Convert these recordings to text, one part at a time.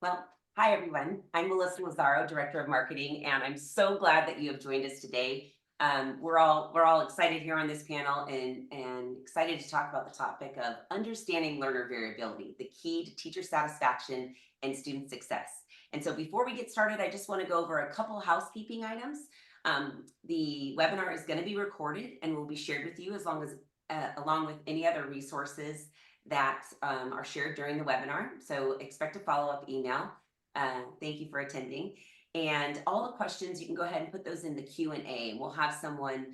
Well, hi everyone. I'm Melissa Lazaro, Director of Marketing, and I'm so glad that you have joined us today. We're all excited here on this panel and excited to talk about the topic of understanding learner variability, the key to teacher satisfaction and student success. And so before we get started, I just want to go over a couple housekeeping items. The webinar is going to be recorded and will be shared with you along with any other resources that are shared during the webinar. So expect a follow-up email. Thank you for attending. And all the questions, you can go ahead and put those in the Q&A, and we'll have someone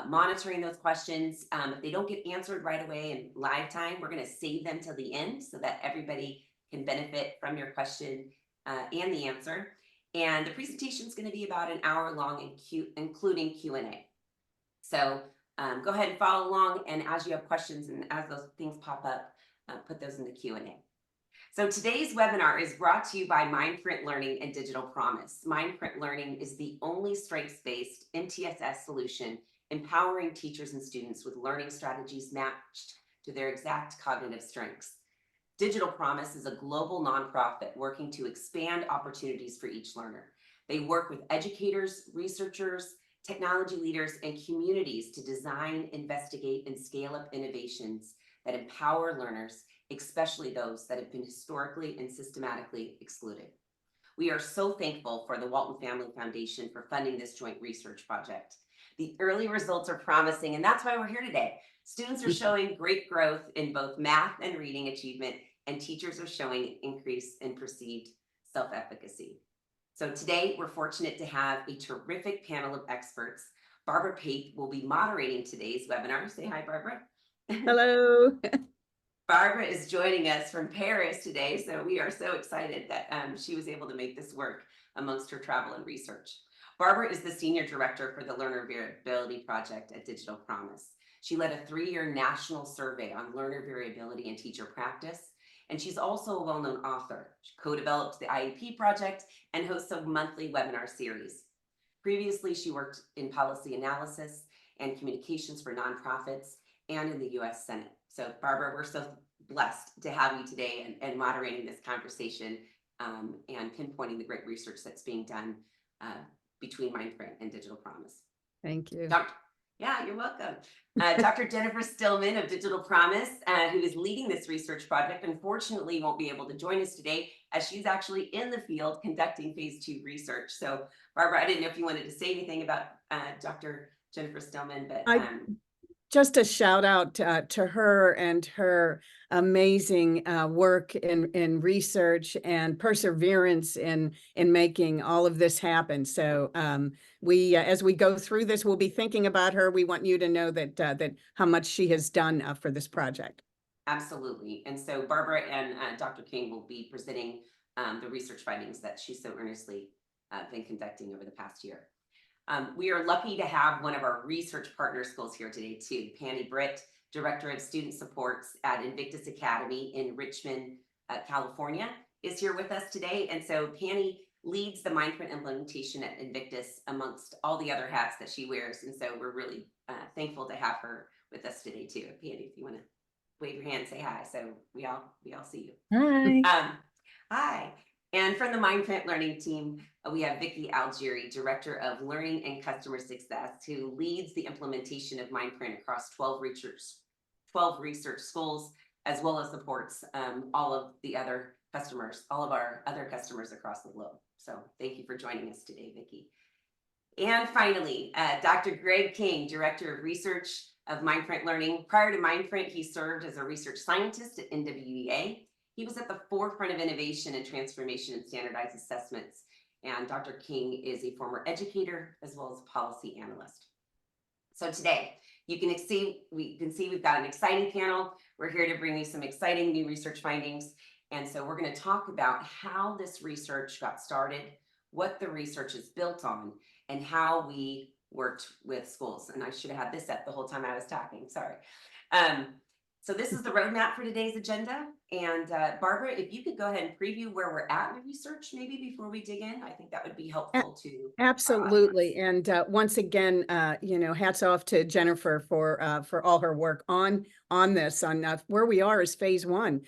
monitoring those questions. If they don't get answered right away in live time, we're going to save them till the end so that everybody can benefit from your question and the answer. And the presentation is going to be about an hour long, including Q&A. So go ahead and follow along, and as you have questions and as those things pop up, put those in the Q&A. So today's webinar is brought to you by MindPrint Learning and Digital Promise. MindPrint Learning is the only strengths-based MTSS solution empowering teachers and students with learning strategies matched to their exact cognitive strengths. Digital Promise is a global nonprofit working to expand opportunities for each learner. They work with educators, researchers, technology leaders, and communities to design, investigate, and scale up innovations that empower learners, especially those that have been historically and systematically excluded. We are so thankful for the Walton Family Foundation for funding this joint research project. The early results are promising, and that's why we're here today. Students are showing great growth in both math and reading achievement, and teachers are showing increase in perceived self-efficacy. So today, we're fortunate to have a terrific panel of experts. Barbara Pape will be moderating today's webinar. Say hi, Barbara. Hello. Barbara is joining us from Paris today, so we are so excited that she was able to make this work amongst her travel and research. Barbara is the Senior Director for the Learner Variability Project at Digital Promise. She led a 3-year national survey on learner variability and teacher practice, and she's also a well-known author. She co-developed the IEP project and hosts a monthly webinar series. Previously, she worked in policy analysis and communications for nonprofits and in the U.S. Senate. So Barbara, we're so blessed to have you today and moderating this conversation and pinpointing the great research that's being done between MindPrint and Digital Promise. Thank you. Yeah, you're welcome. Dr. Jennifer Stillman of Digital Promise, who is leading this research project, unfortunately won't be able to join us today as she's actually in the field conducting phase 2 research. So Barbara, I didn't know if you wanted to say anything about Dr. Jennifer Stillman, but just a shout out to her and her amazing work in research and perseverance in making all of this happen. So we, as we go through this, we'll be thinking about her. We want you to know that how much she has done for this project. Absolutely. And so Barbara and Dr. King will be presenting the research findings that she's so earnestly been conducting over the past year. We are lucky to have one of our research partner schools here today too. Penny Britt, Director of Student Supports at Invictus Academy in Richmond, California, is here with us today. And so Penny leads the MindPrint implementation at Invictus amongst all the other hats that she wears. And so we're really thankful to have her with us today too. Penny, if you want to wave your hand, say hi. So we all see you. Hi. Hi. And from the MindPrint Learning team, we have Vicki Algieri, Director of Learning and Customer Success, who leads the implementation of MindPrint across 12 research schools, as well as supports all of our other customers across the globe. So thank you for joining us today, Vicki. And finally, Dr. Greg King, Director of Research of MindPrint Learning. Prior to MindPrint, he served as a research scientist at NWEA. He was at the forefront of innovation and transformation in standardized assessments. And Dr. King is a former educator as well as a policy analyst. So today, we can see we've got an exciting panel. We're here to bring you some exciting new research findings. And so we're going to talk about how this research got started, what the research is built on, and how we worked with schools. And I should have had this up the whole time I was talking, sorry. So this is the roadmap for today's agenda. And Barbara, if you could go ahead and preview where we're at in the research, maybe before we dig in, I think that would be helpful to. Absolutely. And once again, hats off to Jennifer for all her work on on this, on where we are is phase 1,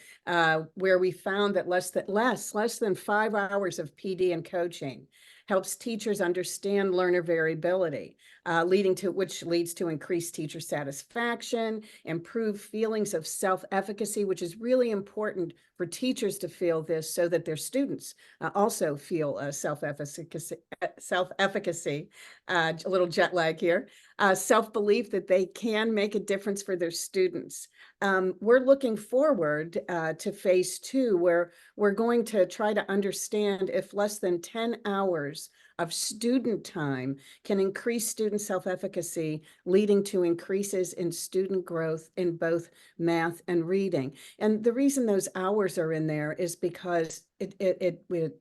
where we found that less than 5 hours of PD and coaching helps teachers understand learner variability, which leads to increased teacher satisfaction, improved feelings of self-efficacy, which is really important for teachers to feel this so that their students also feel self-efficacy, a little jet lag here, self-belief that they can make a difference for their students. We're looking forward to phase 2, where we're going to try to understand if less than 10 hours of student time can increase student self-efficacy, leading to increases in student growth in both math and reading. And the reason those hours are in there is because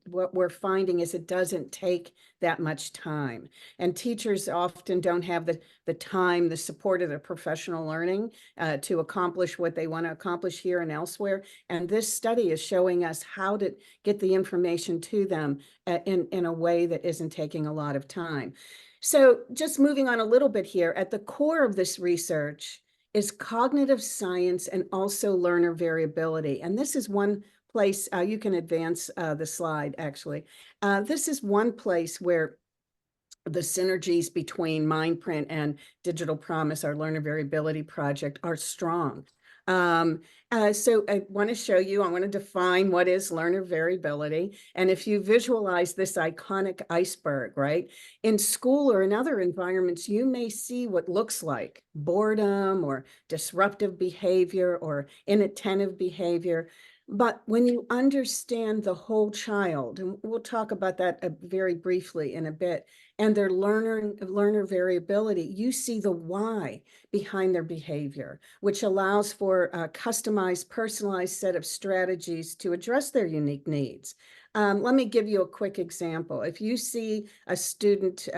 what we're finding is it doesn't take that much time. And teachers often don't have the time, the support of the professional learning to accomplish what they want to accomplish here and elsewhere. And this study is showing us how to get the information to them in a way that isn't taking a lot of time. So just moving on a little bit here, at the core of this research is cognitive science and also learner variability. And this is one place, you can advance the slide actually. This is one place where the synergies between MindPrint and Digital Promise, our learner variability project, are strong. So I want to show you, I want to define what is learner variability. And if you visualize this iconic iceberg, right, in school or in other environments, you may see what looks like boredom or disruptive behavior or inattentive behavior. But when you understand the whole child, and we'll talk about that very briefly in a bit, and their learner variability, you see the why behind their behavior, which allows for a customized, personalized set of strategies to address their unique needs. Let me give you a quick example. If you see a student,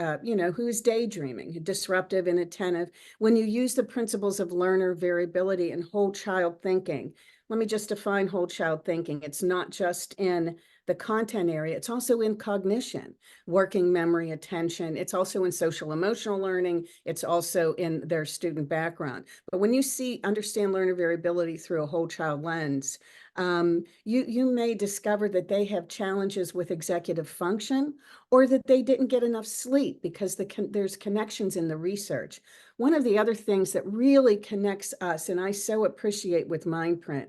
who's daydreaming, disruptive, inattentive, when you use the principles of learner variability and whole child thinking, let me just define whole child thinking. It's not just in the content area, it's also in cognition, working memory, attention. It's also in social emotional learning. It's also in their student background. But when you understand learner variability through a whole child lens, you may discover that they have challenges with executive function, or that they didn't get enough sleep, because there's connections in the research. One of the other things that really connects us, and I so appreciate with MindPrint,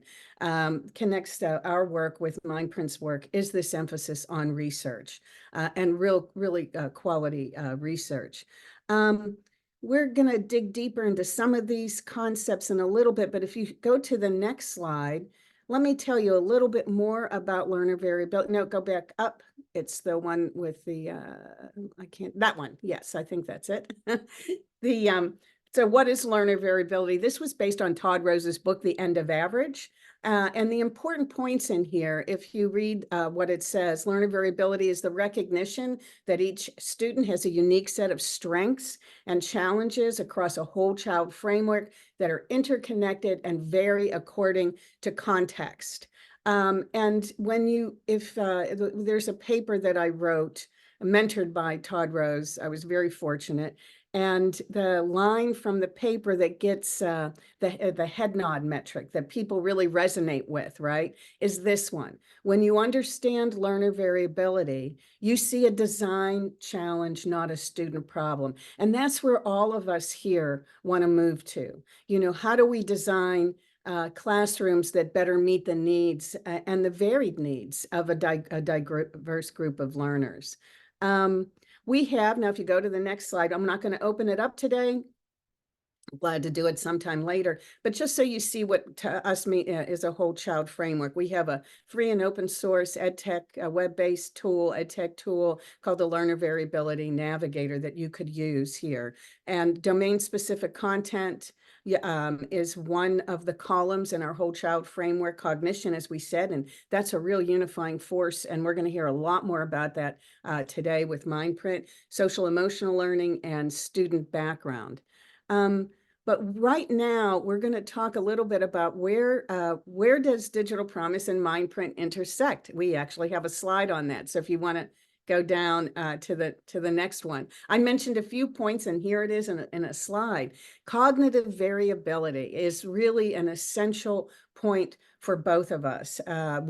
connects our work with MindPrint's work, is this emphasis on research and really quality research. We're going to dig deeper into some of these concepts in a little bit, but if you go to the next slide, let me tell you a little bit more about learner variability. No, go back up. It's the one with the, that one. Yes, I think that's it. So what is learner variability? This was based on Todd Rose's book, The End of Average. And the important points in here, if you read what it says, learner variability is the recognition that each student has a unique set of strengths and challenges across a whole child framework that are interconnected and vary according to context. And there's a paper that I wrote, mentored by Todd Rose, I was very fortunate. And the line from the paper that gets the head nod metric that people really resonate with, right, is this one. When you understand learner variability, you see a design challenge, not a student problem. And that's where all of us here want to move to. How do we design classrooms that better meet the needs and the varied needs of a diverse group of learners? We have, now if you go to the next slide, I'm not going to open it up today. I'm glad to do it sometime later, but just so you see what to us is a whole child framework. We have a free and open source EdTech web-based tool, EdTech tool called the Learner Variability Navigator that you could use here. And domain-specific content is one of the columns in our whole child framework. Cognition, as we said, and that's a real unifying force. And we're going to hear a lot more about that today with MindPrint, social emotional learning, and student background. But right now, we're going to talk a little bit about where does Digital Promise and MindPrint intersect. We actually have a slide on that. So if you want to go down to the next one. I mentioned a few points, and here it is in a slide. Cognitive variability is really an essential point for both of us,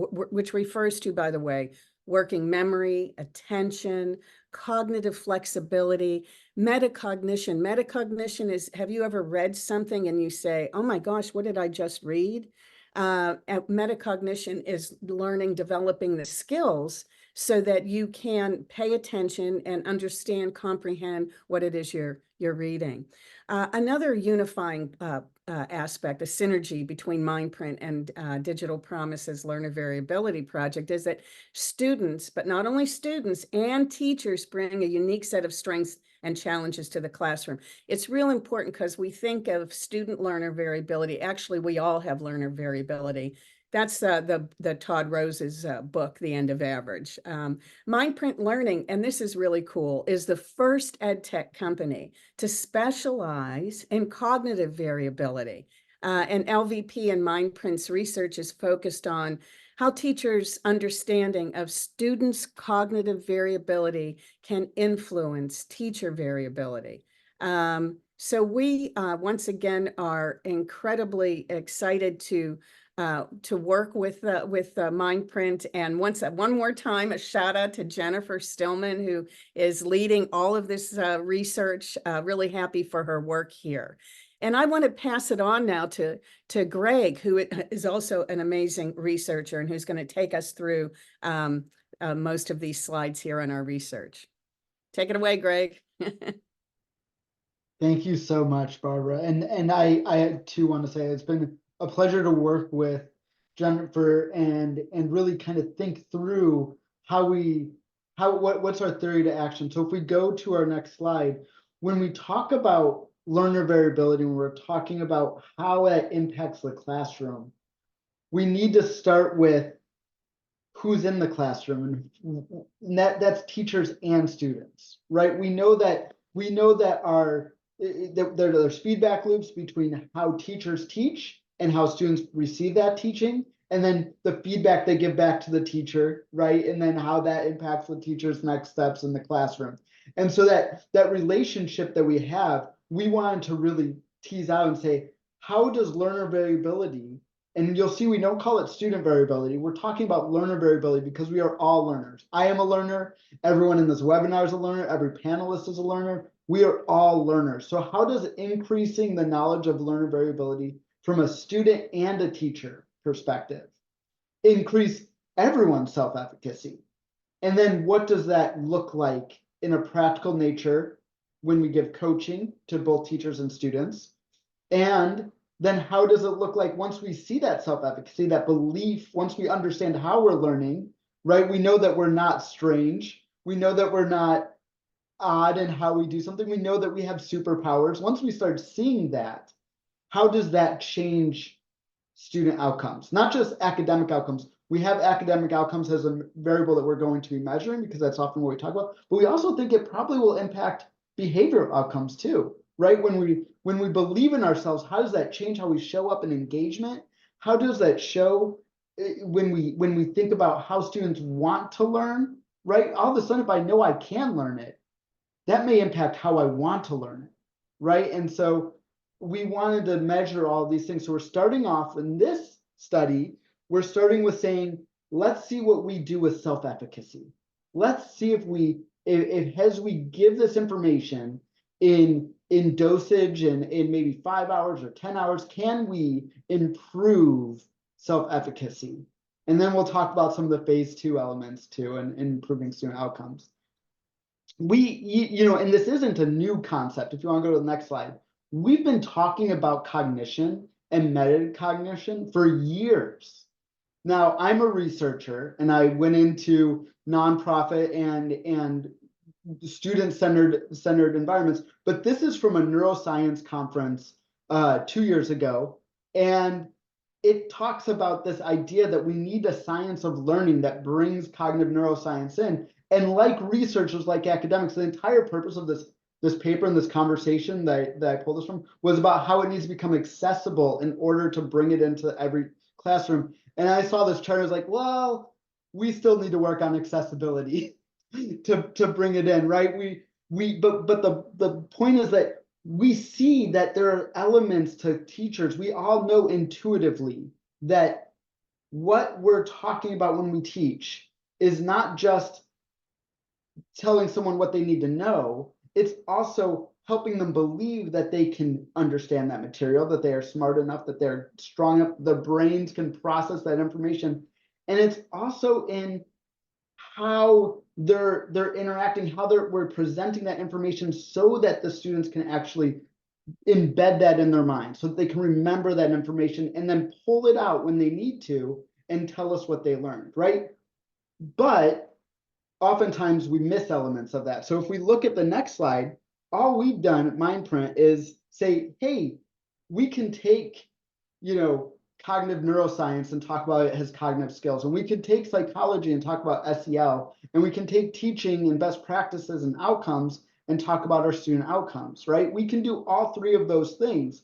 which refers to, by the way, working memory, attention, cognitive flexibility, metacognition. Metacognition is, have you ever read something and you say, oh my gosh, what did I just read? Metacognition is learning, developing the skills so that you can pay attention and understand, comprehend what it is you're reading. Another unifying aspect, a synergy between MindPrint and Digital Promises Learner Variability Project is that students, but not only students and teachers, bring a unique set of strengths and challenges to the classroom. It's real important because we think of student learner variability. Actually, we all have learner variability. That's the Todd Rose's book, The End of Average. MindPrint Learning, and this is really cool, is the first ed tech company to specialize in cognitive variability. And LVP and MindPrint's research is focused on how teachers' understanding of students' cognitive variability can influence teacher variability. So we, once again, are incredibly excited to work with MindPrint. And one more time, a shout out to Jennifer Stillman, who is leading all of this research. Really happy for her work here. And I want to pass it on now to Greg, who is also an amazing researcher and who's going to take us through most of these slides here on our research. Take it away, Greg. Thank you so much, Barbara. And I too want to say it's been a pleasure to work with Jennifer and really kind of think through what's our theory to action. So if we go to our next slide, when we talk about learner variability, when we're talking about how that impacts the classroom, we need to start with who's in the classroom, and that's teachers and students, right? We know that there's feedback loops between how teachers teach and how students receive that teaching, and then the feedback they give back to the teacher, right? And then how that impacts the teacher's next steps in the classroom. And so that relationship that we have, we wanted to really tease out and say, how does learner variability, and you'll see we don't call it student variability, we're talking about learner variability because we are all learners. I am a learner, everyone in this webinar is a learner, every panelist is a learner, we are all learners. So how does increasing the knowledge of learner variability from a student and a teacher perspective increase everyone's self-efficacy? And then what does that look like in a practical nature when we give coaching to both teachers and students? And then how does it look like once we see that self-efficacy, that belief, once we understand how we're learning, right? We know that we're not strange. We know that we're not odd in how we do something. We know that we have superpowers. Once we start seeing that, how does that change student outcomes? Not just academic outcomes. We have academic outcomes as a variable that we're going to be measuring because that's often what we talk about, but we also think it probably will impact behavioral outcomes too, right? When we believe in ourselves, how does that change how we show up in engagement? How does that show when we think about how students want to learn, right? All of a sudden, if I know I can learn it, that may impact how I want to learn it, right? And so we wanted to measure all these things. So we're starting off in this study, we're starting with saying, let's see what we do with self-efficacy. Let's see if as we give this information in dosage and in maybe 5 hours or 10 hours, can we improve self-efficacy? And then we'll talk about some of the phase 2 elements too, and improving student outcomes. And this isn't a new concept. If you want to go to the next slide, we've been talking about cognition and metacognition for years. Now, I'm a researcher and I went into nonprofit and student-centered environments, but this is from a neuroscience conference 2 years ago. And it talks about this idea that we need a science of learning that brings cognitive neuroscience in. And like researchers, like academics, the entire purpose of this paper and this conversation that I pulled this from was about how it needs to become accessible in order to bring it into every classroom. And I saw this chart, I was like, well, we still need to work on accessibility. to bring it in, right? But the point is that we see that there are elements to teachers. We all know intuitively that what we're talking about when we teach is not just telling someone what they need to know, it's also helping them believe that they can understand that material, that they are smart enough, that they're strong enough, their brains can process that information. And it's also in how they're interacting, how we're presenting that information so that the students can actually embed that in their mind, so that they can remember that information and then pull it out when they need to and tell us what they learned, right? But oftentimes we miss elements of that. So if we look at the next slide, all we've done at MindPrint is say, hey, we can take, cognitive neuroscience and talk about it as cognitive skills. And we could take psychology and talk about SEL. And we can take teaching and best practices and outcomes and talk about our student outcomes, right? We can do all three of those things.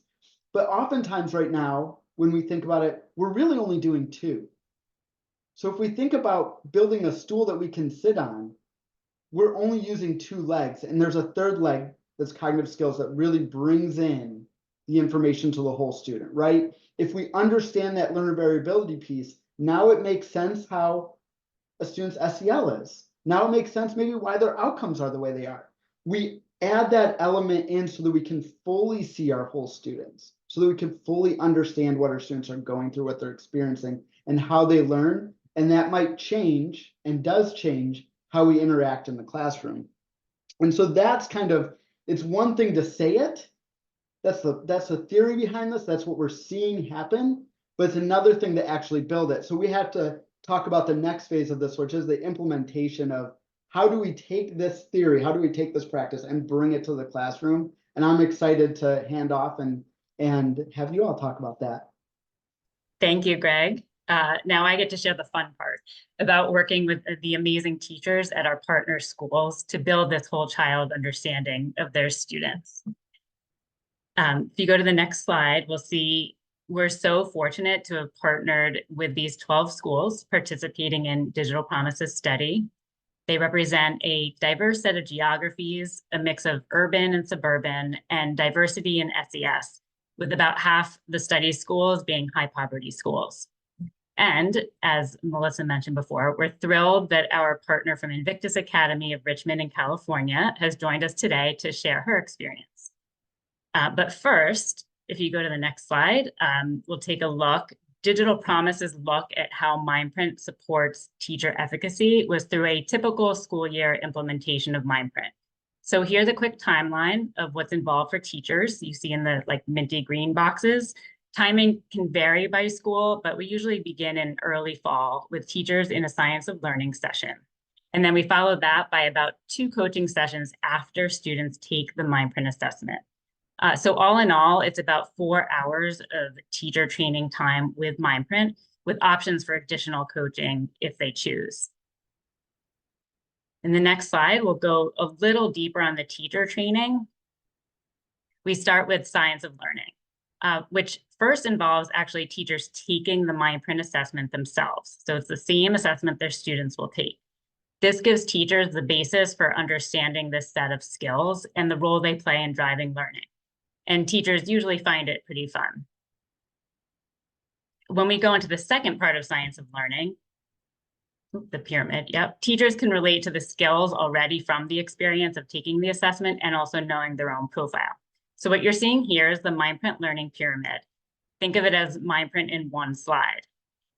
But oftentimes right now, when we think about it, we're really only doing two. So if we think about building a stool that we can sit on, we're only using two legs, and there's a third leg that's cognitive skills that really brings in the information to the whole student, right? If we understand that learner variability piece, now it makes sense how a student's SEL is. Now it makes sense maybe why their outcomes are the way they are. We add that element in so that we can fully see our whole students, so that we can fully understand what our students are going through, what they're experiencing, and how they learn. And that might change and does change how we interact in the classroom. And so that's it's one thing to say it. That's the theory behind this. That's what we're seeing happen. But it's another thing to actually build it. So we have to talk about the next phase of this, which is the implementation of how do we take this theory, how do we take this practice and bring it to the classroom? And I'm excited to hand off and have you all talk about that. Thank you, Greg. Now I get to share the fun part about working with the amazing teachers at our partner schools to build this whole child understanding of their students. If you go to the next slide, we'll see we're so fortunate to have partnered with these 12 schools participating in Digital Promises Study. They represent a diverse set of geographies, a mix of urban and suburban, and diversity in SES, with about half the study schools being high poverty schools. And as Melissa mentioned before, we're thrilled that our partner from Invictus Academy of Richmond in California has joined us today to share her experience. But first, if you go to the next slide, we'll take a look. Digital Promises look at how MindPrint supports teacher efficacy was through a typical school year implementation of MindPrint. So here's a quick timeline of what's involved for teachers. You see in the minty green boxes. Timing can vary by school, but we usually begin in early fall with teachers in a science of learning session. And then we follow that by about 2 coaching sessions after students take the MindPrint assessment. So all in all, it's about 4 hours of teacher training time with MindPrint, with options for additional coaching if they choose. In the next slide, we'll go a little deeper on the teacher training. We start with science of learning, which first involves actually teachers taking the MindPrint assessment themselves. So it's the same assessment their students will take. This gives teachers the basis for understanding this set of skills and the role they play in driving learning. And teachers usually find it pretty fun. When we go into the second part of science of learning, the pyramid, yep, teachers can relate to the skills already from the experience of taking the assessment and also knowing their own profile. So what you're seeing here is the MindPrint learning pyramid. Think of it as MindPrint in one slide.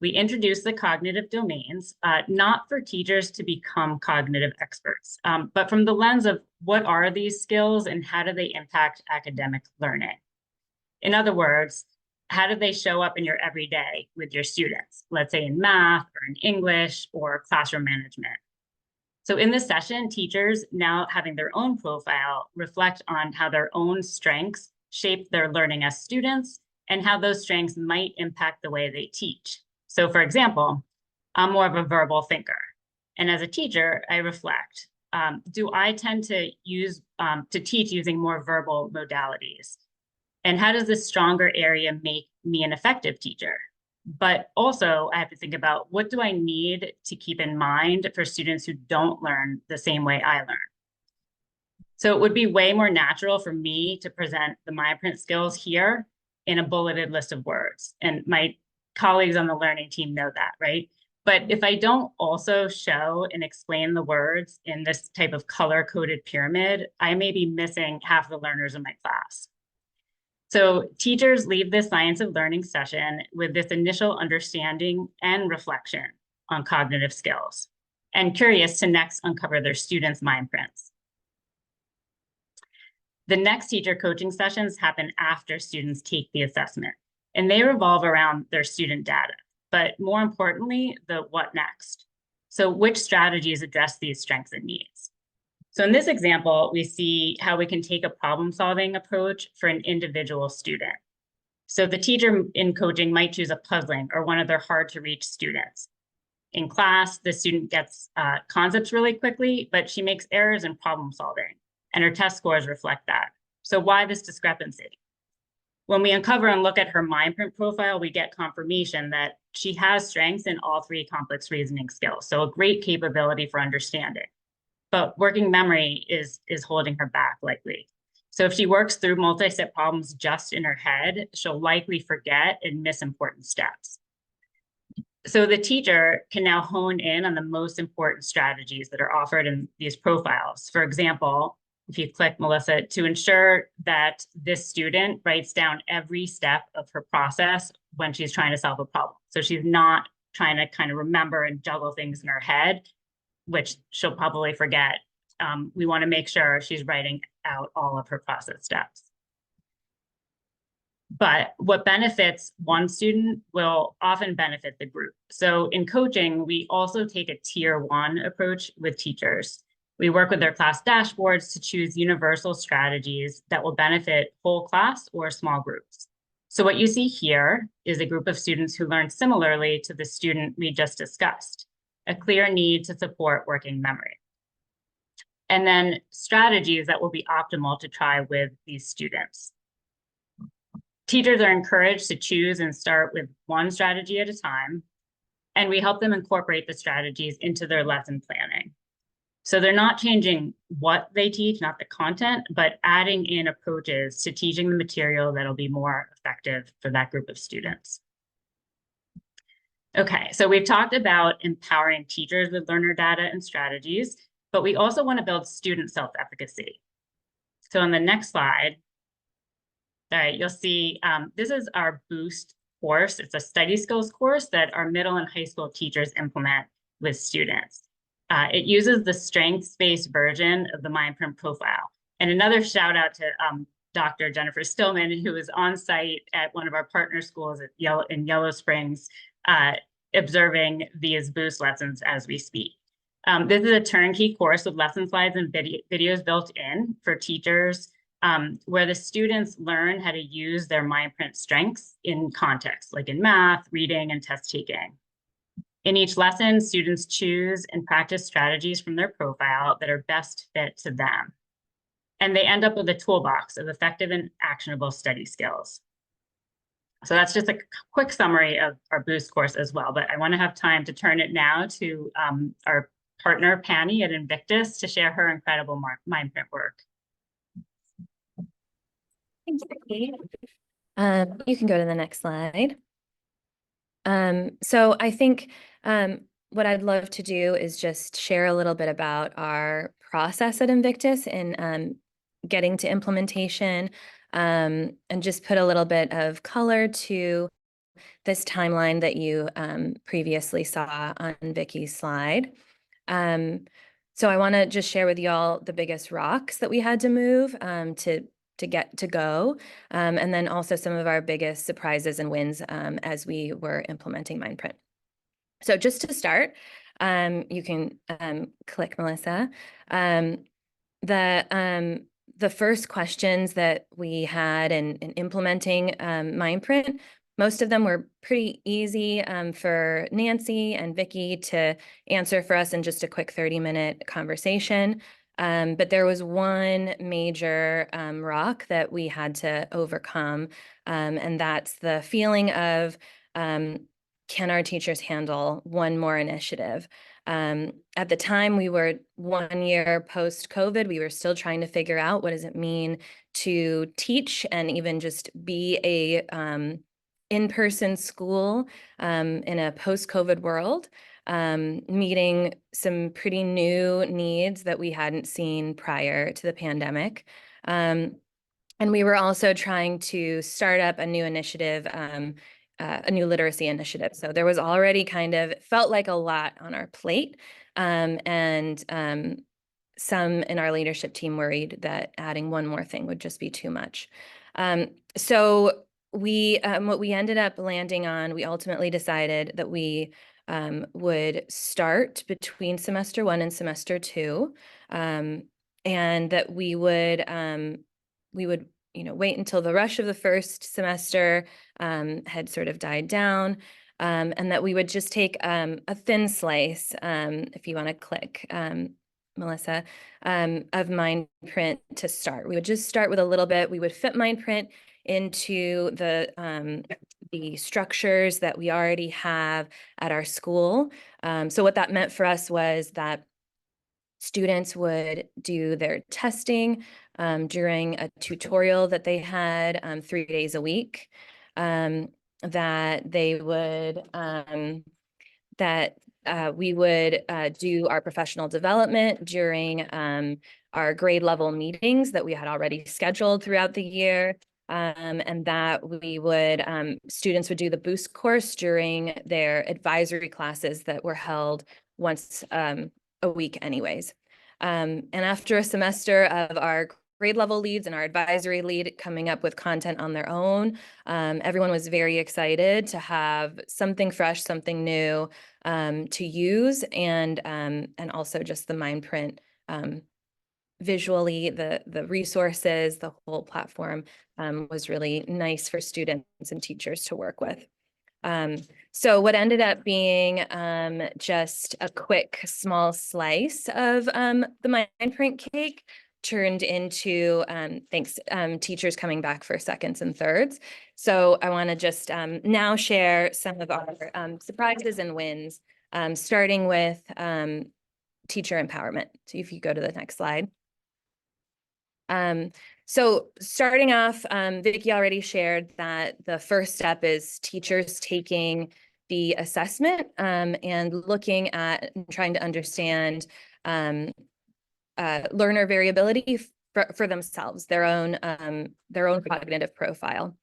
We introduce the cognitive domains, not for teachers to become cognitive experts, but from the lens of what are these skills and how do they impact academic learning? In other words, how do they show up in your everyday with your students, let's say in math or in English or classroom management? So in this session, teachers, now having their own profile, reflect on how their own strengths shape their learning as students and how those strengths might impact the way they teach. So for example, I'm more of a verbal thinker. And as a teacher, I reflect, do I tend to teach using more verbal modalities? And how does this stronger area make me an effective teacher? But also I have to think about, what do I need to keep in mind for students who don't learn the same way I learn? So it would be way more natural for me to present the MindPrint skills here in a bulleted list of words. And my colleagues on the learning team know that, right? But if I don't also show and explain the words in this type of color-coded pyramid, I may be missing half the learners in my class. So teachers leave this science of learning session with this initial understanding and reflection on cognitive skills, and curious to next uncover their students' MindPrints. The next teacher coaching sessions happen after students take the assessment, and they revolve around their student data, but more importantly, the what next. So which strategies address these strengths and needs? So in this example, we see how we can take a problem-solving approach for an individual student. So the teacher in coaching might choose a puzzling or one of their hard-to-reach students. In class, the student gets concepts really quickly, but she makes errors in problem-solving, and her test scores reflect that. So why this discrepancy? When we uncover and look at her MindPrint profile, we get confirmation that she has strengths in all 3 complex reasoning skills, so a great capability for understanding. But working memory is holding her back likely. So if she works through multi-step problems just in her head, she'll likely forget and miss important steps. So the teacher can now hone in on the most important strategies that are offered in these profiles. For example, if you click Melissa, to ensure that this student writes down every step of her process when she's trying to solve a problem. So she's not trying to kind of remember and juggle things in her head, which she'll probably forget. We want to make sure she's writing out all of her process steps. But what benefits one student will often benefit the group. So in coaching, we also take a tier 1 approach with teachers. We work with their class dashboards to choose universal strategies that will benefit whole class or small groups. So what you see here is a group of students who learn similarly to the student we just discussed, a clear need to support working memory. And then strategies that will be optimal to try with these students. Teachers are encouraged to choose and start with one strategy at a time, and we help them incorporate the strategies into their lesson planning. So they're not changing what they teach, not the content, but adding in approaches to teaching the material that'll be more effective for that group of students. Okay, so we've talked about empowering teachers with learner data and strategies, but we also want to build student self-efficacy. So on the next slide, all right, you'll see this is our Boost course. It's a study skills course that our middle and high school teachers implement with students. It uses the strengths-based version of the MindPrint profile. And another shout out to Dr. Jennifer Stillman, who is on site at one of our partner schools in Yellow Springs, observing these Boost lessons as we speak. This is a turnkey course with lesson slides and videos built in for teachers, where the students learn how to use their MindPrint strengths in context, like in math, reading, and test taking. In each lesson, students choose and practice strategies from their profile that are best fit to them. And they end up with a toolbox of effective and actionable study skills. So that's just a quick summary of our Boost course as well, but I want to have time to turn it now to our partner, Pani at Invictus, to share her incredible MindPrint work. Thank you. You can go to the next slide. So I think what I'd love to do is just share a little bit about our process at Invictus in getting to implementation, and just put a little bit of color to this timeline that you previously saw on Vicky's slide. So I want to just share with y'all the biggest rocks that we had to move to get to go, and then also some of our biggest surprises and wins as we were implementing MindPrint. So just to start, you can click Melissa. The first questions that we had in implementing MindPrint, most of them were pretty easy for Nancy and Vicky to answer for us in just a quick 30-minute conversation. But there was one major rock that we had to overcome, and that's the feeling of can our teachers handle one more initiative? At the time, we were 1 year post-COVID. We were still trying to figure out what does it mean to teach and even just be a in-person school in a post-COVID world, meeting some pretty new needs that we hadn't seen prior to the pandemic. And we were also trying to start up a new initiative, a new literacy initiative. So there was already felt like a lot on our plate. And some in our leadership team worried that adding one more thing would just be too much. So what we ended up landing on, we ultimately decided that we would start between semester 1 and semester 2, and that we would wait until the rush of the first semester had sort of died down, and that we would just take a thin slice, if you want to click, Melissa, of MindPrint to start. We would just start with a little bit. We would fit MindPrint into the structures that we already have at our school. So what that meant for us was that students would do their testing during a tutorial that they had 3 days a week, that they would we would do our professional development during our grade level meetings that we had already scheduled throughout the year, and that we would students would do the boost course during their advisory classes that were held once a week anyways. And after a semester of our grade level leads and our advisory lead coming up with content on their own, everyone was very excited to have something fresh, something new to use, and also just the MindPrint visually, the resources, the whole platform was really nice for students and teachers to work with. So what ended up being just a quick small slice of the MindPrint cake turned into, teachers coming back for seconds and thirds. So I want to just now share some of our surprises and wins, starting with teacher empowerment. So if you go to the next slide. So starting off, Vicki already shared that the first step is teachers taking the assessment and looking at and trying to understand learner variability for themselves, their own cognitive profile.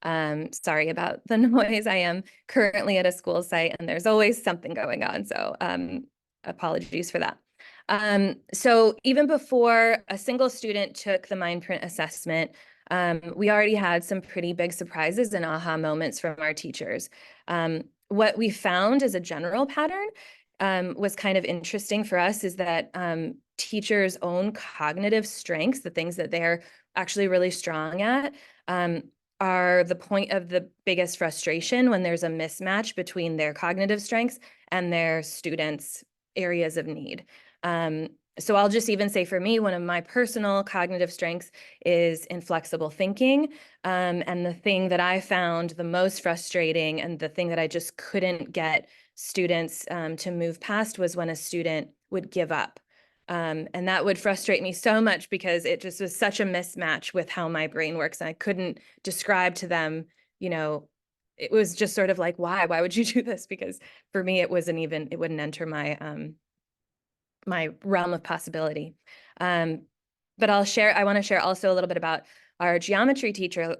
Sorry about the noise. I am currently at a school site and there's always something going on. So apologies for that. So even before a single student took the MindPrint assessment, we already had some pretty big surprises and aha moments from our teachers. What we found as a general pattern was kind of interesting for us is that teachers' own cognitive strengths, the things that they're actually really strong at, are the point of the biggest frustration when there's a mismatch between their cognitive strengths and their students' areas of need. So I'll just even say for me, one of my personal cognitive strengths is inflexible thinking. And the thing that I found the most frustrating and the thing that I just couldn't get students to move past was when a student would give up. And that would frustrate me so much because it just was such a mismatch with how my brain works. And I couldn't describe to them, it was just sort of like, why would you do this? Because for me, it wouldn't enter my, my realm of possibility. But I want to share also a little bit about our geometry teacher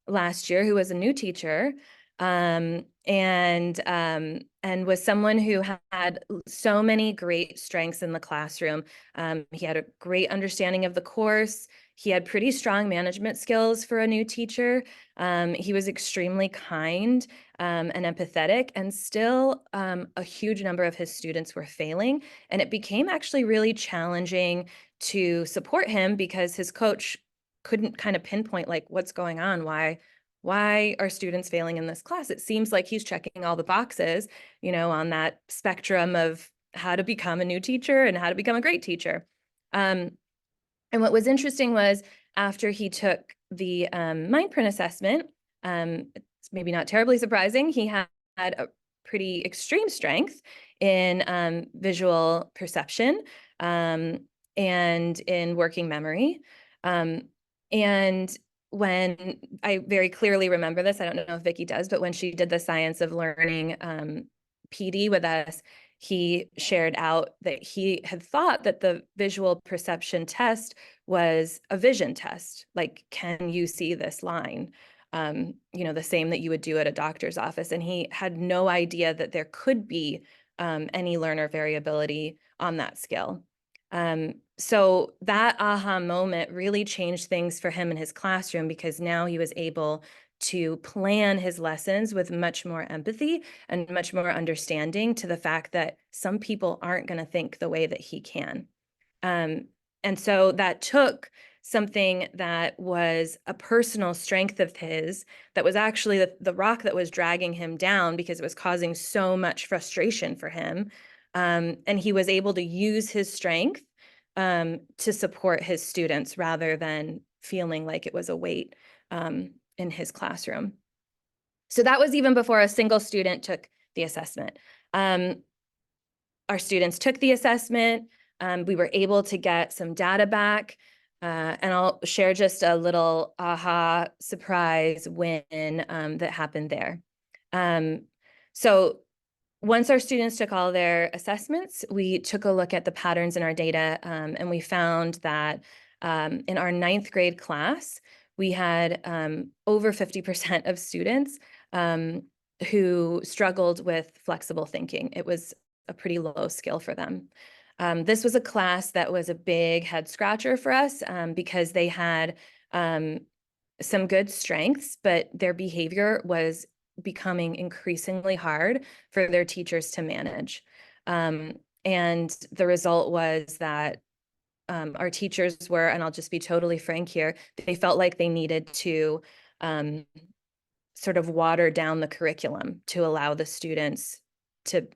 last year, who was a new teacher, and was someone who had so many great strengths in the classroom. He had a great understanding of the course. He had pretty strong management skills for a new teacher. He was extremely kind and empathetic, and still a huge number of his students were failing. And it became actually really challenging to support him because his coach couldn't kind of pinpoint like what's going on, why are students failing in this class? It seems like he's checking all the boxes, on that spectrum of how to become a new teacher and how to become a great teacher. And what was interesting was after he took the MindPrint assessment, it's maybe not terribly surprising, he had pretty extreme strength in visual perception and in working memory. And when I very clearly remember this, I don't know if Vicky does, but when she did the science of learning PD with us, he shared out that he had thought that the visual perception test was a vision test. Like, can you see this line? You know, the same that you would do at a doctor's office. And he had no idea that there could be any learner variability on that scale. So that aha moment really changed things for him in his classroom, because now he was able to plan his lessons with much more empathy and much more understanding to the fact that some people aren't going to think the way that he can. And so that took something that was a personal strength of his, that was actually the rock that was dragging him down because it was causing so much frustration for him. And he was able to use his strength to support his students rather than feeling like it was a weight in his classroom. So that was even before a single student took the assessment. Our students took the assessment. We were able to get some data back. And I'll share just a little aha surprise win that happened there. So once our students took all their assessments, we took a look at the patterns in our data, and we found that in our 9th grade class, we had over 50% of students who struggled with flexible thinking. It was a pretty low skill for them. This was a class that was a big head scratcher for us because they had some good strengths, but their behavior was becoming increasingly hard for their teachers to manage. And the result was that our teachers were, and I'll just be totally frank here, they felt like they needed to sort of water down the curriculum to allow the students to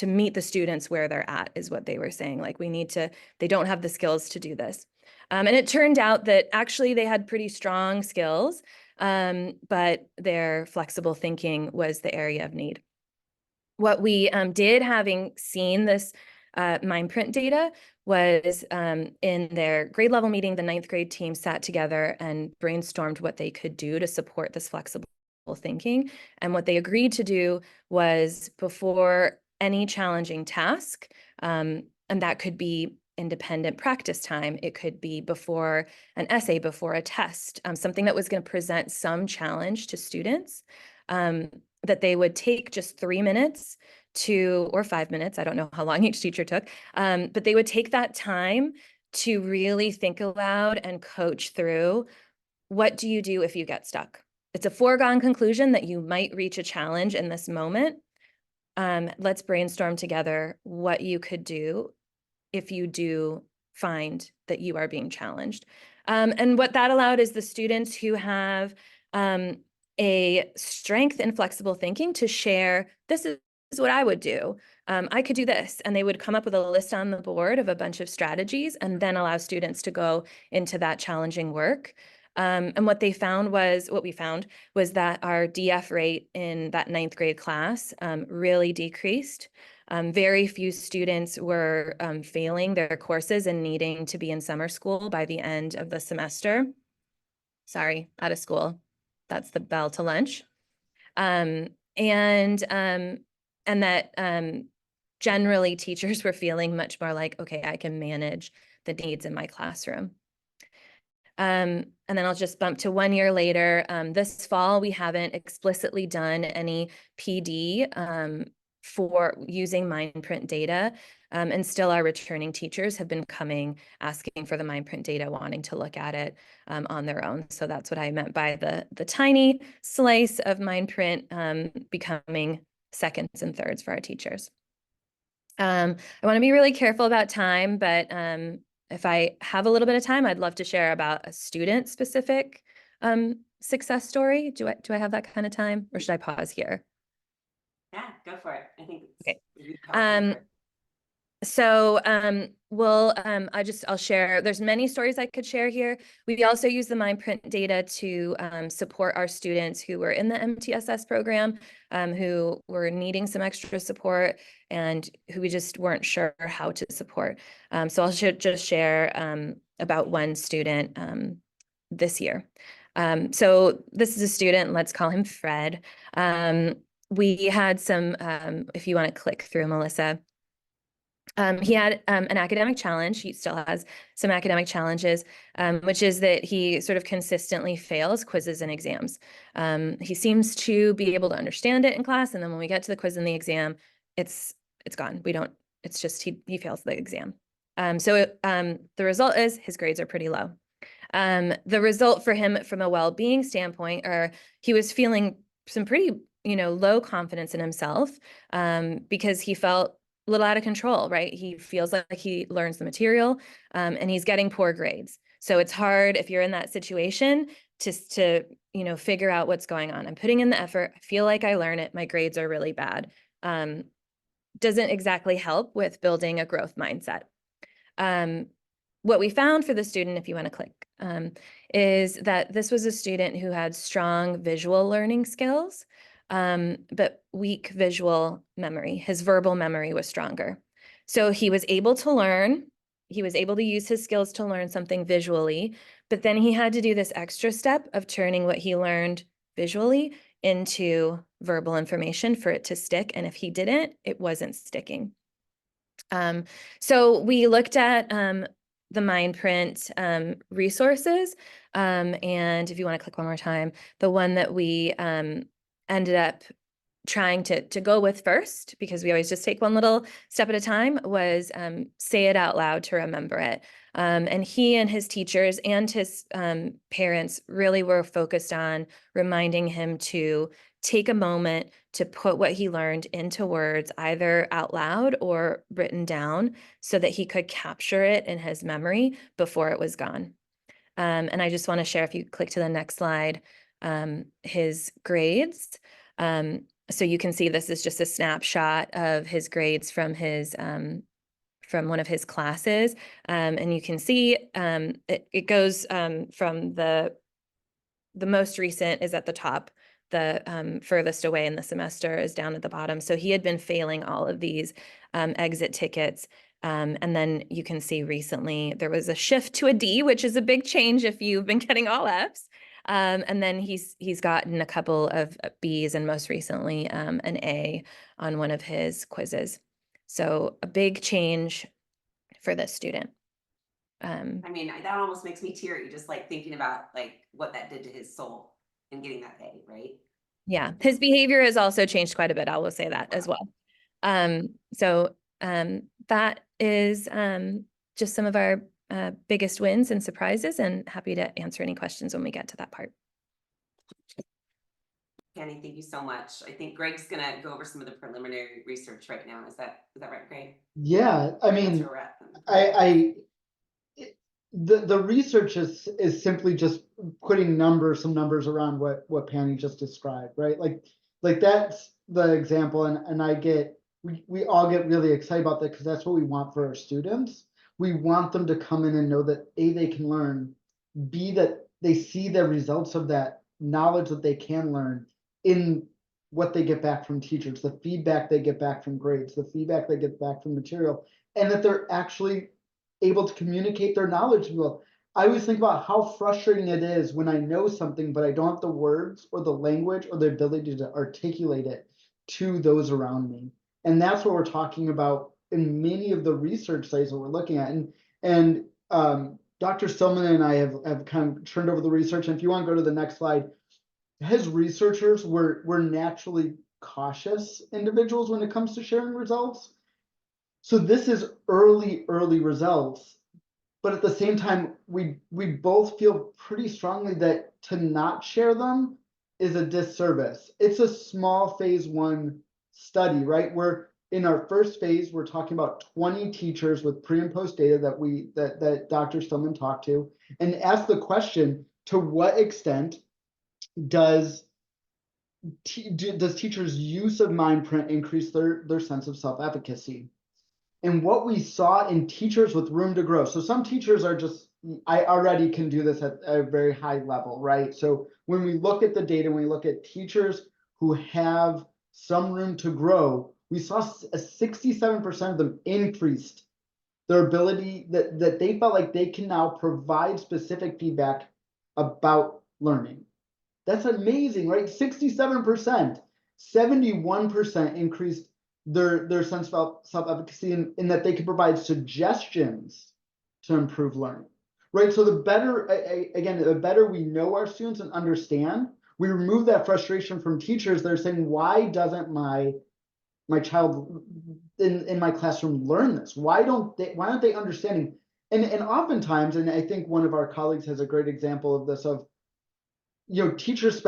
meet the students where they're at, is what they were saying. Like, they don't have the skills to do this. And it turned out that actually they had pretty strong skills, but their flexible thinking was the area of need. What we did, having seen this MindPrint data, was in their grade level meeting, the 9th grade team sat together and brainstormed what they could do to support this flexible thinking. And what they agreed to do was, before any challenging task, and that could be independent practice time, it could be before an essay, before a test, something that was going to present some challenge to students, that they would take just 3 minutes or 5 minutes, I don't know how long each teacher took, but they would take that time to really think aloud and coach through, what do you do if you get stuck? It's a foregone conclusion that you might reach a challenge in this moment. Let's brainstorm together what you could do if you do find that you are being challenged. And what that allowed is the students who have a strength in flexible thinking to share, this is what I would do. I could do this. And they would come up with a list on the board of a bunch of strategies, and then allow students to go into that challenging work. And what we found was that our DF rate in that 9th grade class really decreased. Very few students were failing their courses and needing to be in summer school by the end of the semester. Sorry, out of school. That's the bell to lunch. And that generally teachers were feeling much more like, okay, I can manage the needs in my classroom. And then I'll just bump to 1 year later. This fall, we haven't explicitly done any PD for using MindPrint data. And still our returning teachers have been coming, asking for the MindPrint data, wanting to look at it on their own. So that's what I meant by the tiny slice of MindPrint becoming seconds and thirds for our teachers. I want to be really careful about time, but if I have a little bit of time, I'd love to share about a student-specific success story. Do I have that kind of time, or should I pause here? Yeah, go for it. I think it's Okay. really powerful. So I'll share, there's many stories I could share here. We also use the MindPrint data to support our students who were in the MTSS program, who were needing some extra support and who we just weren't sure how to support. So I'll just share about one student this year. So this is a student, let's call him Fred. We had some, if you want to click through, Melissa. He had an academic challenge. He still has some academic challenges, which is that he sort of consistently fails quizzes and exams. He seems to be able to understand it in class, and then when we get to the quiz and the exam, it's gone. It's just he fails the exam. The result is his grades are pretty low. The result for him from a well-being standpoint, he was feeling some pretty, low confidence in himself, because he felt a little out of control, right? He feels like he learns the material, and he's getting poor grades. So it's hard if you're in that situation to figure out what's going on. I'm putting in the effort. I feel like I learn it. My grades are really bad. Doesn't exactly help with building a growth mindset. What we found for the student, if you want to click, is that this was a student who had strong visual learning skills, but weak visual memory. His verbal memory was stronger. So he was able to learn, he was able to use his skills to learn something visually, but then he had to do this extra step of turning what he learned visually into verbal information for it to stick. And if he didn't, it wasn't sticking. So we looked at the MindPrint resources, and if you want to click one more time, the one that we ended up trying to go with first, because we always just take one little step at a time, was say it out loud to remember it. And he and his teachers and his parents really were focused on reminding him to take a moment to put what he learned into words, either out loud or written down, so that he could capture it in his memory before it was gone. And I just want to share, if you click to the next slide, his grades. So you can see this is just a snapshot of his grades from his from one of his classes, and you can see it goes from the most recent is at the top, the furthest away in the semester is down at the bottom. So he had been failing all of these exit tickets. And then you can see recently there was a shift to a D, which is a big change if you've been getting all Fs. And then he's gotten a couple of Bs, and most recently an A on one of his quizzes. So a big change for this student. I mean, that almost makes me teary, just like thinking about like what that did to his soul and getting that A, right? Yeah, his behavior has also changed quite a bit. I will say that as well. That is just some of our biggest wins and surprises, and happy to answer any questions when we get to that part. Kenny, thank you so much. I think Greg's gonna go over some of the preliminary research right now. Is that right, Greg? Yeah, I That's mean, where we're at then. the research is simply just putting some numbers around what Penny just described, right? Like that's the example, and we all get really excited about that, because that's what we want for our students. We want them to come in and know that A, they can learn, B, that they see the results of that knowledge that they can learn in what they get back from teachers, the feedback they get back from grades, the feedback they get back from material, and that they're actually able to communicate their knowledge well. I always think about how frustrating it is when I know something, but I don't have the words or the language or the ability to articulate it to those around me. And that's what we're talking about in many of the research studies that we're looking at. And Dr. Stillman and I have kind of turned over the research. And if you want to go to the next slide, his researchers were naturally cautious individuals when it comes to sharing results. So this is early results, but at the same time, we both feel pretty strongly that to not share them is a disservice. It's a small phase 1 study, right? We're in our first phase, we're talking about 20 teachers with pre and post data that Dr. Stillman talked to, and ask the question, to what extent does teachers' use of MindPrint increase their sense of self-efficacy? And what we saw in teachers with room to grow. So some teachers are just, I already can do this at a very high level, right? So when we look at the data, when we look at teachers who have some room to grow, we saw a 67% of them increased their ability that they felt like they can now provide specific feedback about learning. That's amazing, right? 67%, 71% increased their sense of self-efficacy in that they could provide suggestions to improve learning, right? So the better, again, the better we know our students and understand, we remove that frustration from teachers. They're saying, why doesn't my child in my classroom learn this? Why aren't they understanding? And oftentimes, and I think one of our colleagues has a great example of this, of teachers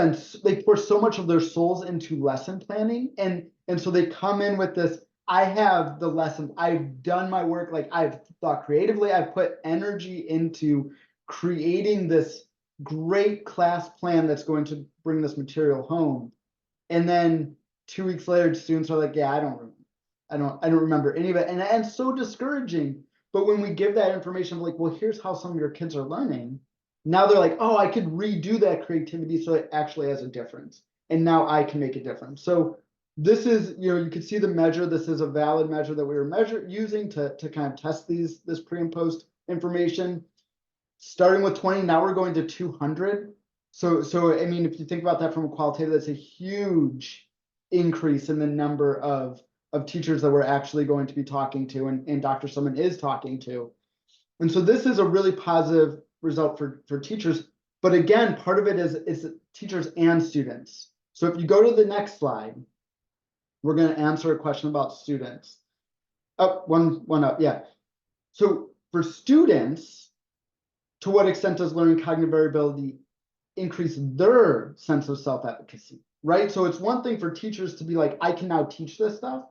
they pour so much of their souls into lesson planning, and so they come in with this, I have the lesson, I've done my work, like I've thought creatively, I've put energy into creating this great class plan that's going to bring this material home. And then 2 weeks later, students are like, yeah, I don't remember any of it. And it's so discouraging. But when we give that information, like, well, here's how some of your kids are learning. Now they're like, oh, I could redo that creativity so it actually has a difference. And now I can make a difference. So this is, you can see the measure. This is a valid measure that we were using to kind of test this pre and post information. Starting with 20, now we're going to 200. So I mean, if you think about that from a qualitative, that's a huge increase in the number of teachers that we're actually going to be talking to, and Dr. Summon is talking to. And so this is a really positive result for teachers. But again, part of it is teachers and students. So if you go to the next slide, we're going to answer a question about students. Oh, one up, yeah. So for students, to what extent does learning cognitive variability increase their sense of self-efficacy, right? So it's one thing for teachers to be like, I can now teach this stuff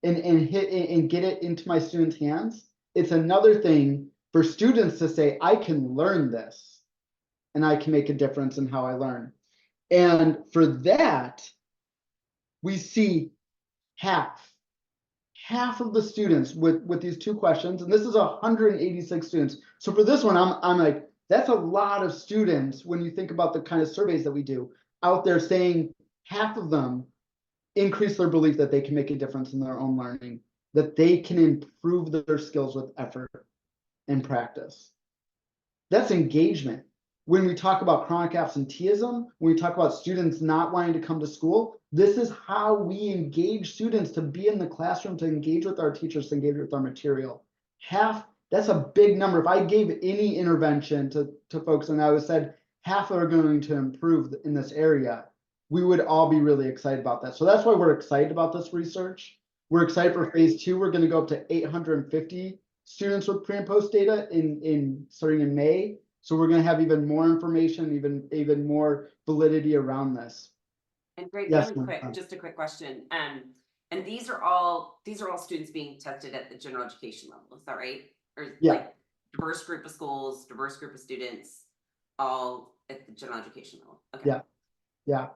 and get it into my students' hands. It's another thing for students to say, I can learn this and I can make a difference in how I learn. And for that, we see half of the students with these two questions, and this is 186 students. So for this one, I'm like, that's a lot of students when you think about the kind of surveys that we do out there, saying half of them increase their belief that they can make a difference in their own learning, that they can improve their skills with effort and practice. That's engagement. When we talk about chronic absenteeism, when we talk about students not wanting to come to school, this is how we engage students to be in the classroom, to engage with our teachers, to engage with our material. That's a big number. If I gave any intervention to folks and I was said half are going to improve in this area, we would all be really excited about that. So that's why we're excited about this research. We're excited for phase 2. We're going to go up to 850 students with pre and post data starting in May. So we're going to have even more information, even more validity around this. And Greg, Yes, just a quick question. And these are all students being tested at the general education level. Is that right? Or Yeah. Like diverse group of schools, diverse group of students, all at the general education level. Okay. Yeah.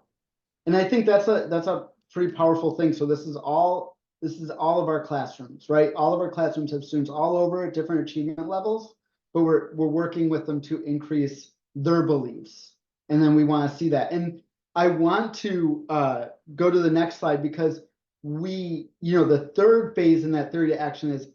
And I think that's a pretty powerful thing. So this is all of our classrooms, right? All of our classrooms have students all over at different achievement levels, but we're working with them to increase their beliefs. And then we want to see that. And I want to go to the next slide, because the third phase in that theory of action is,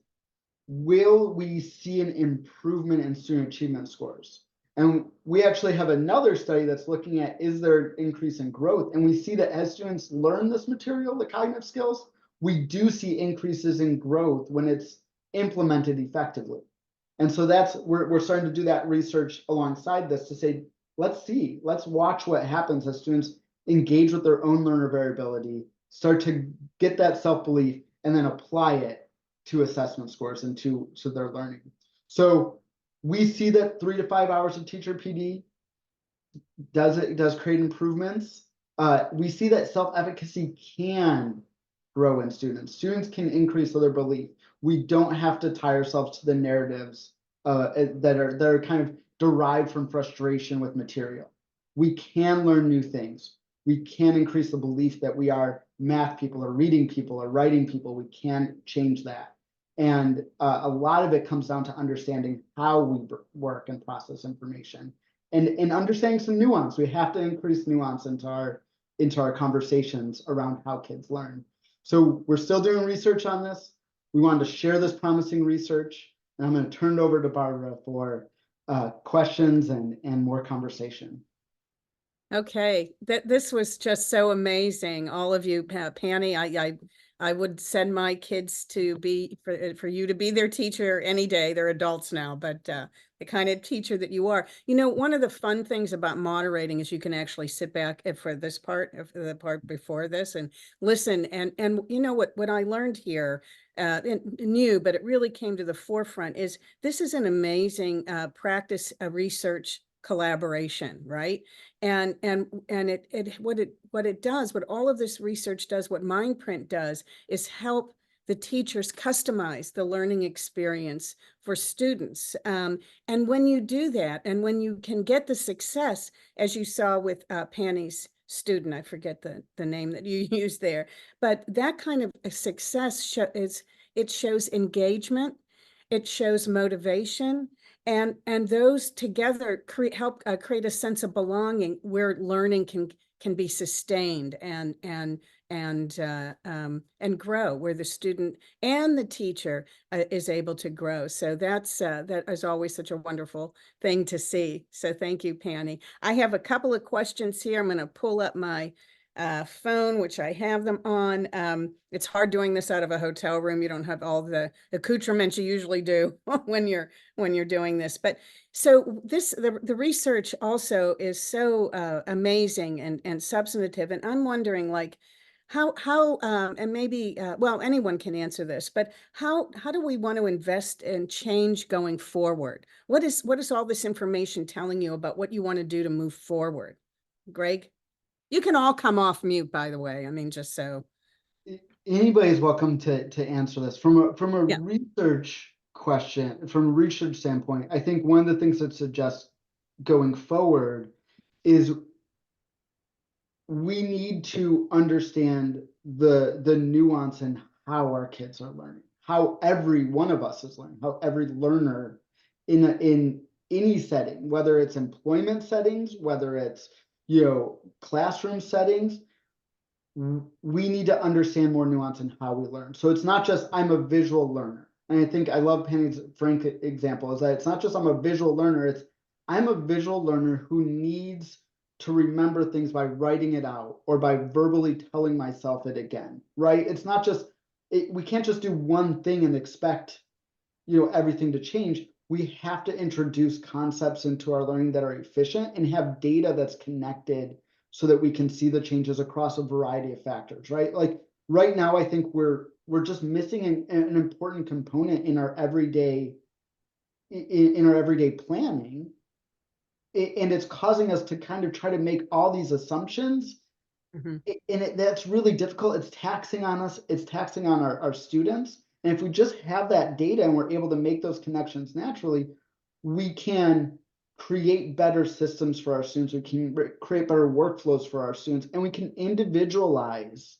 will we see an improvement in student achievement scores? And we actually have another study that's looking at, is there an increase in growth? And we see that as students learn this material, the cognitive skills, we do see increases in growth when it's implemented effectively. And so we're starting to do that research alongside this to say, let's watch what happens as students engage with their own learner variability, start to get that self-belief, and then apply it to assessment scores and to their learning. So we see that 3 to 5 hours of teacher PD does create improvements. We see that self-efficacy can grow in students. Students can increase their belief. We don't have to tie ourselves to the narratives that are kind of derived from frustration with material. We can learn new things. We can increase the belief that we are math people or reading people or writing people. We can change that. And a lot of it comes down to understanding how we work and process information, and understanding some nuance. We have to increase nuance into our conversations around how kids learn. So we're still doing research on this. We wanted to share this promising research, and I'm going to turn it over to Barbara for questions and more conversation. Okay, this was just so amazing. All of you, Penny, I would send my kids to be for you to be their teacher any day. They're adults now, but the kind of teacher that you are. You know, one of the fun things about moderating is you can actually sit back for this part, the part before this, and listen. And you know what I learned here, new, but it really came to the forefront, is this is an amazing practice, research collaboration, right? And what it does, what all of this research does, what MindPrint does, is help the teachers customize the learning experience for students. And when you do that, and when you can get the success, as you saw with Penny's student, I forget the name that you used there, but that kind of a success it shows engagement, it shows motivation, and those together help create a sense of belonging where learning can be sustained and grow, where the student and the teacher is able to grow. So that is always such a wonderful thing to see. So thank you, Penny. I have a couple of questions here. I'm going to pull up my phone, which I have them on. It's hard doing this out of a hotel room. You don't have all the accoutrements you usually do when you're doing this. But so the research also is so amazing and substantive. And I'm wondering, like, how and maybe well, anyone can answer this, but how do we want to invest and change going forward? What is all this information telling you about what you want to do to move forward? Greg? You can all come off mute, by the way. I mean, just so. Anybody's welcome to answer this from a Yeah. research question, from a research standpoint. I think one of the things that suggests going forward is we need to understand the nuance in how our kids are learning, how every one of us is learning, how every learner in any setting, whether it's employment settings, whether it's classroom settings, we need to understand more nuance in how we learn. So it's not just I'm a visual learner. And I think I love Penny's frank example, is that it's not just I'm a visual learner, it's I'm a visual learner who needs to remember things by writing it out or by verbally telling myself it again, right? It's not just, we can't just do one thing and expect everything to change. We have to introduce concepts into our learning that are efficient and have data that's connected so that we can see the changes across a variety of factors, right? Like right now, I think we're just missing an important component in our everyday planning. And it's causing us to kind of try to make all these assumptions. Mm-hmm. And that's really difficult. It's taxing on us. It's taxing on our students. And if we just have that data and we're able to make those connections naturally, we can create better systems for our students. We can create better workflows for our students, and we can individualize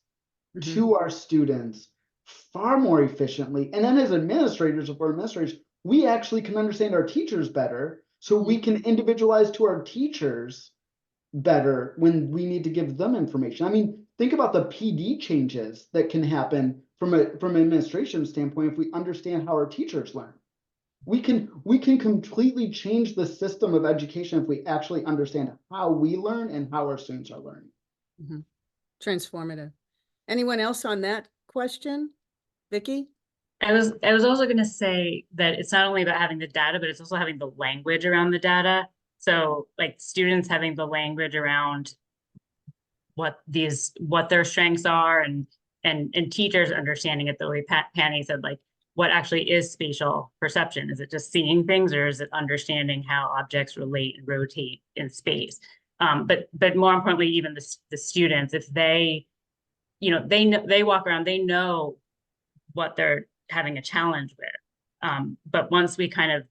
to our students far more efficiently. And then as administrators, we actually can understand our teachers better, so we can individualize to our teachers better when we need to give them information. I mean, think about the PD changes that can happen from an administration standpoint if we understand how our teachers learn. We can completely change the system of education if we actually understand how we learn and how our students are learning. Mm-hmm. Transformative. Anyone else on that question? Vicky? I was also going to say that it's not only about having the data, but it's also having the language around the data. So like students having the language around what their strengths are, and teachers understanding it the way Penny said, like what actually is spatial perception. Is it just seeing things, or is it understanding how objects relate and rotate in space? But more importantly, even the students, if they, they walk around, they know what they're having a challenge with. But once we kind of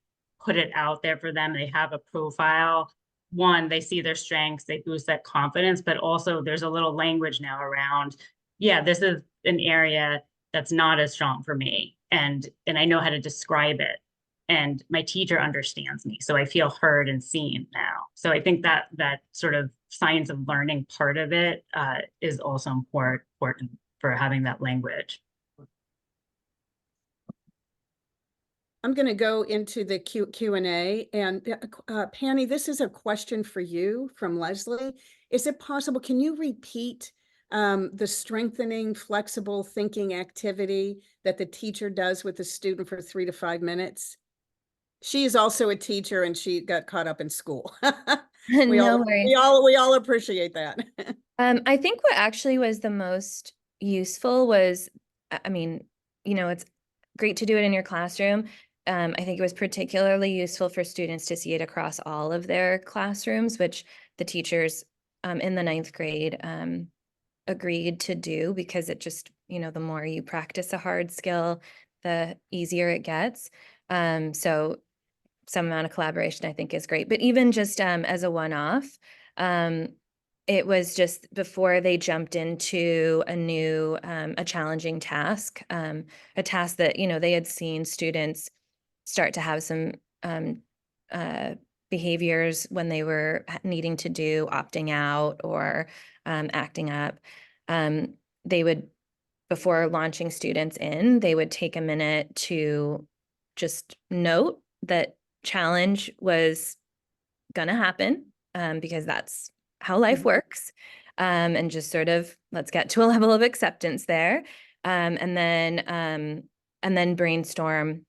put it out there for them, they have a profile. One, they see their strengths, they boost that confidence, but also there's a little language now around, yeah, this is an area that's not as strong for me. and I know how to describe it. And my teacher understands me, so I feel heard and seen now. So I think that sort of science of learning part of it is also important for having that language. I'm going to go into the Q&A, and Penny, this is a question for you from Leslie. Is it possible, can you repeat the strengthening flexible thinking activity that the teacher does with the student for 3 to 5 minutes? She is also a teacher and she got caught up in school. No worries. We all appreciate that. I think what actually was the most useful was, I mean, you know, it's great to do it in your classroom. I think it was particularly useful for students to see it across all of their classrooms, which the teachers in the 9th grade agreed to do, because it just, you know, the more you practice a hard skill, the easier it gets. So some amount of collaboration I think is great, but even just as a one-off, it was just before they jumped into a new, a challenging task, a task that, you know, they had seen students start to have some behaviors when they were needing to do opting out or acting up. They would, before launching students in, they would take a minute to just note that challenge was gonna happen, because that's how life works, and just sort of let's get to a level of acceptance there, and then brainstorm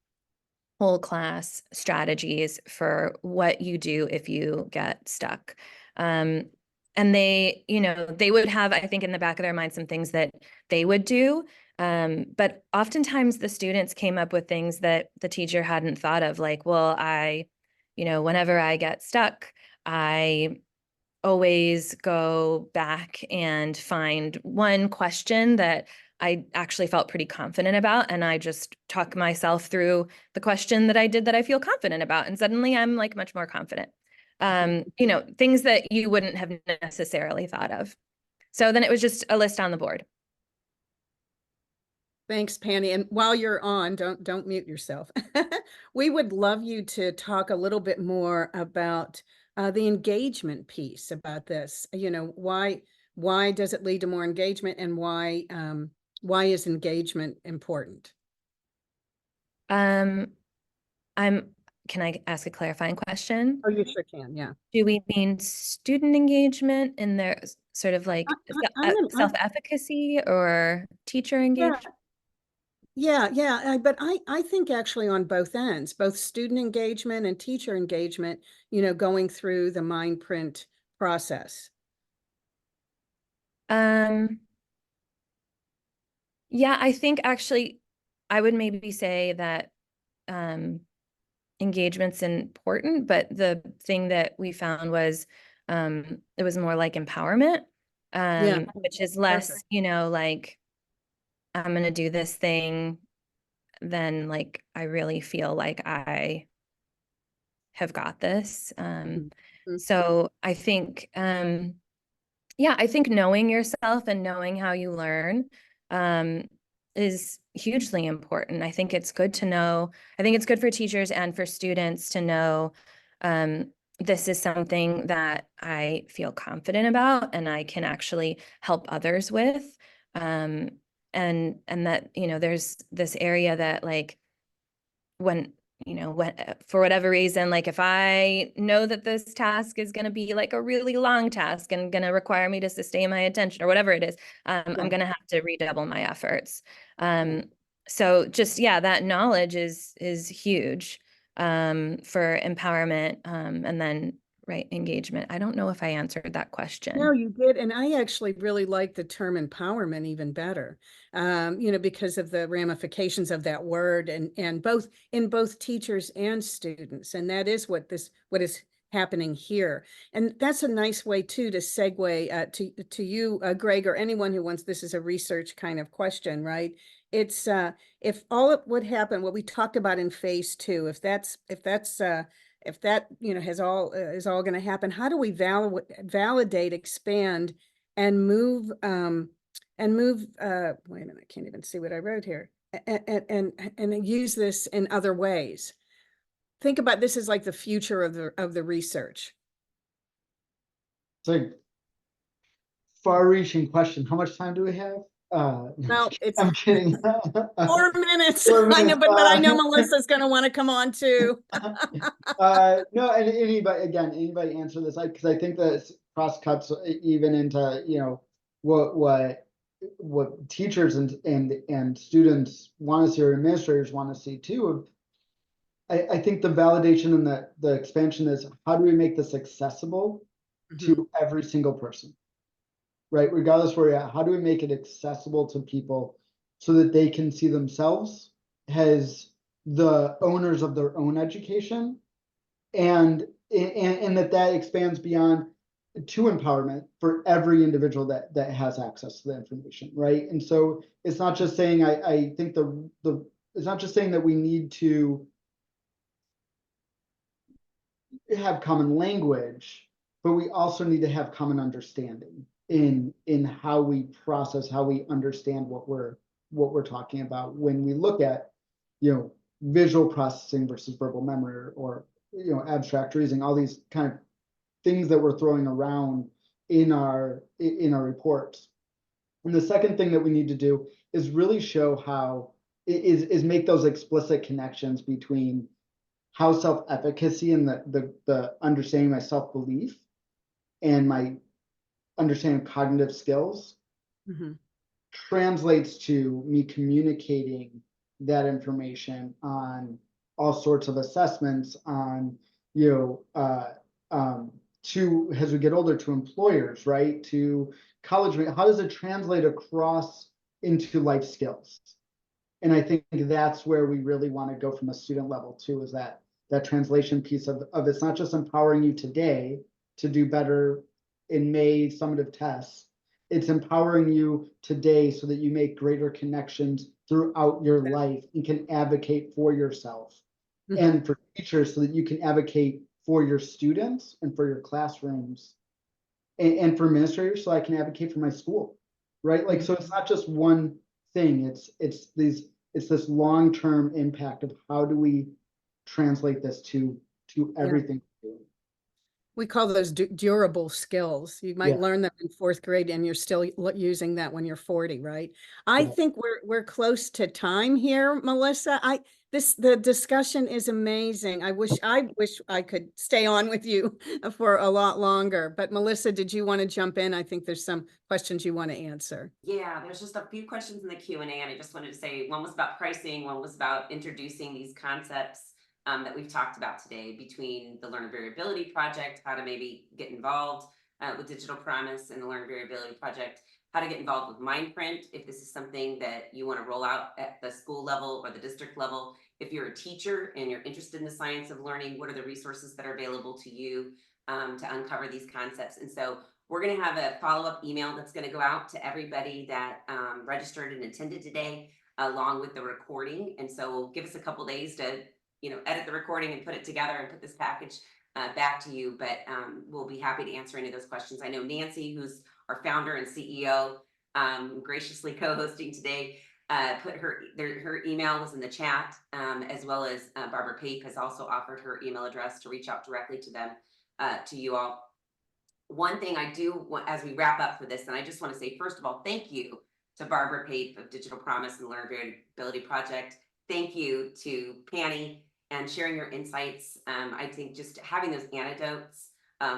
whole class strategies for what you do if you get stuck. And they, you know, they would have, I think, in the back of their mind some things that they would do. But oftentimes the students came up with things that the teacher hadn't thought of, like, well, you know, whenever I get stuck, I always go back and find one question that I actually felt pretty confident about, and I just talk myself through the question that I did that I feel confident about, and suddenly I'm like much more confident. You know, things that you wouldn't have necessarily thought of. So then it was just a list on the board. Thanks, Penny. And while you're on, don't mute yourself. We would love you to talk a little bit more about the engagement piece about this. You know, why does it lead to more engagement, and why is engagement important? Can I ask a clarifying question? Oh, you sure can. Yeah. Do we mean student engagement in their sort of like self-efficacy, or teacher engagement? Yeah, but I think actually on both ends, both student engagement and teacher engagement, you know, going through the MindPrint process. Yeah, I think actually I would maybe say that engagement's important, but the thing that we found was it was more like empowerment, Yeah. which is less, Perfect. you know, like I'm gonna do this thing, then like I really feel like I have got this. Mhm. So I think yeah, I think knowing yourself and knowing how you learn is hugely important. I think it's good to know, I think it's good for teachers and for students to know this is something that I feel confident about and I can actually help others with. And that, you know, there's this area that like when for whatever reason, like if I know that this task is going to be like a really long task and going to require me to sustain my attention or whatever it is, I'm going to have to redouble my efforts. So just, yeah, that knowledge is huge for empowerment, and then engagement. I don't know if I answered that question. No, you did. And I actually really like the term empowerment even better, you know, because of the ramifications of that word and both in both teachers and students. And that is what is happening here. And that's a nice way too to segue to you, Greg, or anyone who wants, this is a research kind of question, right? It's if all it would happen, what we talked about in phase 2, if that, you know, is all going to happen, how do we validate, expand, and move wait a minute, I can't even see what I wrote here. and use this in other ways. Think about this as like the future of the research. It's like far-reaching question. How much time do we have? No, it's I'm kidding. 4 minutes. 4 I know, minutes. but I know Melissa's going to want to come on too. No, and anybody answer this, because I think that cross cuts even into, what teachers and students want to see, or administrators want to see too. I think the validation and the expansion is, how do we make this accessible to every single person? Right, regardless where you're at, how do we make it accessible to people so that they can see themselves as the owners of their own education, and that expands beyond to empowerment for every individual that has access to the information, right? And so it's not just saying, I think it's not just saying that we need to have common language, but we also need to have common understanding in how we process, how we understand what we're talking about when we look at, visual processing versus verbal memory, or abstract reasoning, all these kind of things that we're throwing around in our reports. And the second thing that we need to do is really show how is make those explicit connections between how self-efficacy and the understanding my self-belief and my understanding of cognitive skills translates to me communicating that information on all sorts of assessments, on to, as we get older, to employers, right, to college. How does it translate across into life skills? And I think that's where we really want to go from a student level too, is that translation piece of it's not just empowering you today to do better in May summative tests. It's empowering you today so that you make greater connections throughout your life and can advocate for yourself, and for teachers so that you can advocate for your students and for your classrooms, and for administrators so I can advocate for my school, right? Like, so it's not just one thing, it's this long-term impact of how do we translate this to everything. We call those durable skills. You might learn them in 4th grade and you're still using that when you're 40, right? I think we're close to time here, Melissa. The discussion is amazing. I wish I could stay on with you for a lot longer. But Melissa, did you want to jump in? I think there's some questions you want to answer. Yeah, there's just a few questions in the Q&A, and I just wanted to say, one was about pricing, one was about introducing these concepts that we've talked about today, between the Learner Variability Project, how to maybe get involved with Digital Promise and the Learner Variability Project, how to get involved with MindPrint if this is something that you want to roll out at the school level or the district level. If you're a teacher and you're interested in the science of learning, what are the resources that are available to you to uncover these concepts? And so we're going to have a follow-up email that's going to go out to everybody that registered and attended today, along with the recording. And so we'll give us a couple days to edit the recording and put it together and put this package back to you. But we'll be happy to answer any of those questions. I know Nancy, who's our founder and CEO, graciously co-hosting today, put her email was in the chat, as well as Barbara Pape has also offered her email address to reach out directly to them, to you all. One thing I do want, as we wrap up for this, and I just want to say, first of all, thank you to Barbara Pape of Digital Promise and Learner Variability Project. Thank you to Penny and sharing your insights. I think just having those anecdotes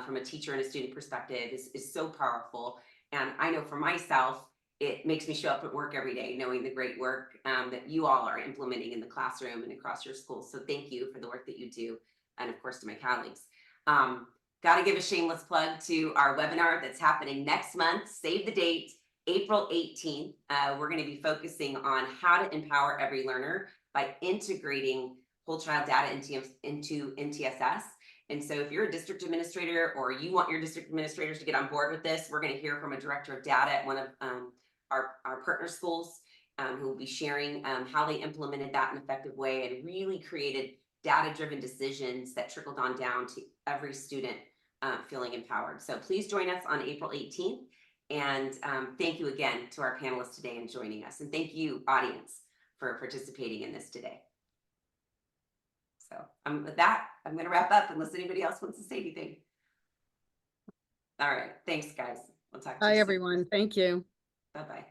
from a teacher and a student perspective is so powerful. And I know for myself, it makes me show up at work every day knowing the great work that you all are implementing in the classroom and across your schools. So thank you for the work that you do. And of course, to my colleagues. Got to give a shameless plug to our webinar that's happening next month. Save the date, April 18th. We're going to be focusing on how to empower every learner by integrating whole child data into NTSS. And so if you're a district administrator or you want your district administrators to get on board with this, we're going to hear from a director of data at one of our partner schools, who will be sharing how they implemented that in an effective way and really created data-driven decisions that trickled on down to every student feeling empowered. So please join us on April 18th. And thank you again to our panelists today and joining us. And thank you, audience, for participating in this today. So with that, I'm going to wrap up unless anybody else wants to say anything. All right. Thanks, guys. We'll talk to you Bye, soon. everyone. Thank you. Bye-bye.